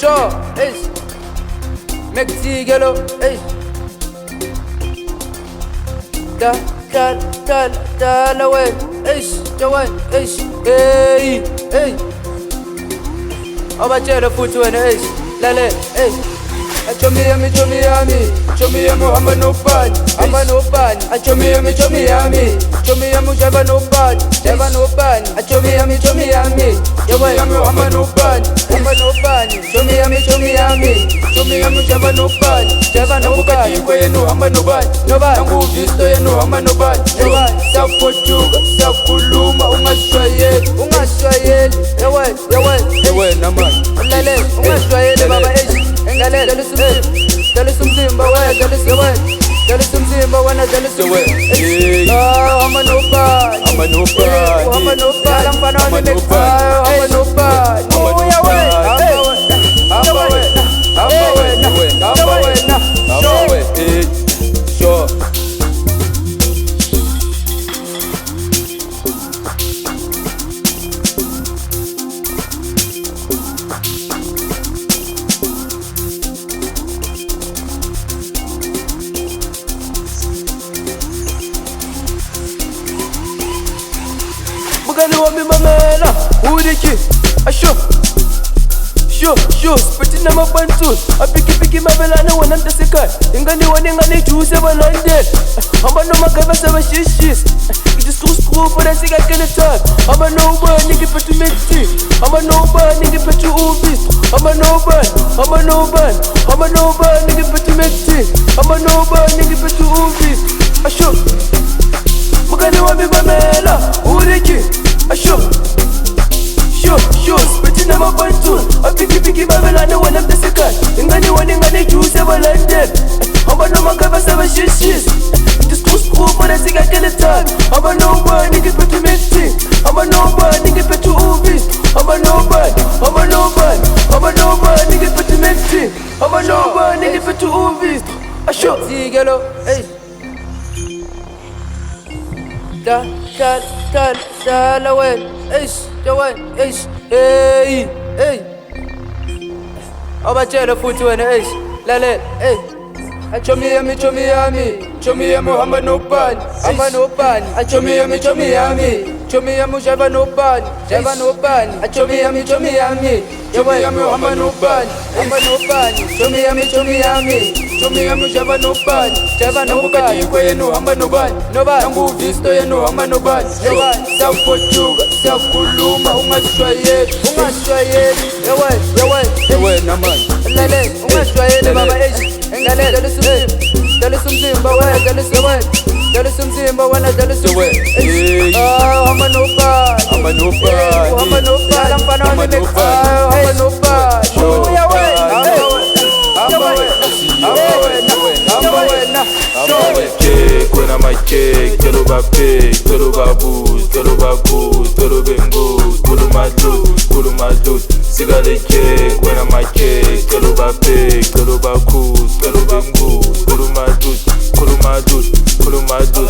sure, eish. Mektigelo, eish. Da way, eish, Jawan, eish, hey. Abatshela futhi wena eish, lale, eish. Chomi yami, Muhammad Nobani, Chomi yami, Java Nobani, Chomi yami, Muhammad Nobani, Chomi yami, Java Nobani, yenu Muhammad Nobani, nangu visto yenu Muhammad Nobani, safojuka, sakuluma, ungashwayeli, yawe naman, lale, ungashwayeli baba eish. Jalisa umzimba wena, jalisa umzimba wena, jalisa Hamba nobani, mfana wami nekufaya, hamba nobani, hamba wena, sure. Mugani wami mamela, udiki, asho, spiti na mabantu, apiki mabelana wananta sekai, ingani waningani juice balande, hamba no magaba saba shishis, it is too screw for the cigar can attack, hamba no burn, nigga put to make tea, hamba no burn, nigga put to ubis, hamba no burn, nigga put to make tea, hamba no burn, nigga put to ubis, asho, mugani wami mamela, udiki, asho, spiti na mabantu, apiki babelana wananta sekai, ingani waningani juice balande, hamba no magaba saba shishis, it is too screw for the cigar can attack, hamba no burn, nigga put to make tea, hamba no burn, nigga put to ubis, hamba no burn, nigga put to make tea, hamba no burn, nigga put to ubis, asho, zigelo, hey. Da way, eish, Jawan, eish, hey. Abatshela futhi wena eish, lale, hey. Chomi yami, Muhammad Nobani, Chomi yami, Java Nobani, Chomi yami, Muhammad Nobani, Chomi yami, Java Nobani, yenu Muhammad Nobani, nangu visto yenu Muhammad Nobani, safojuka, sakuluma, ungashwayeli, yawe naman, lale, ungashwayeli baba eish, jalisa umzimba wena, jalisa umzimba wena, hamba nobani, mfana wami nekufaya, hamba nobani, hamba wena, cake, when I'm a cake, tell about pig, tell about booze, tell about goose, tell about goose, pull my loot, cigarette cake, when I'm a cake, tell about pig, tell about goose, tell about goose, pull my loot,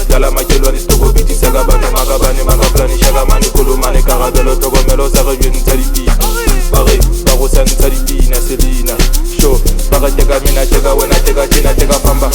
dala makelo ni stoko biti sagabane magabani shagamani kulumane karadelo togo melo sarajun talipi, pare, paro san talipi na selina, show, para tega mina tega wena tega china tega famba,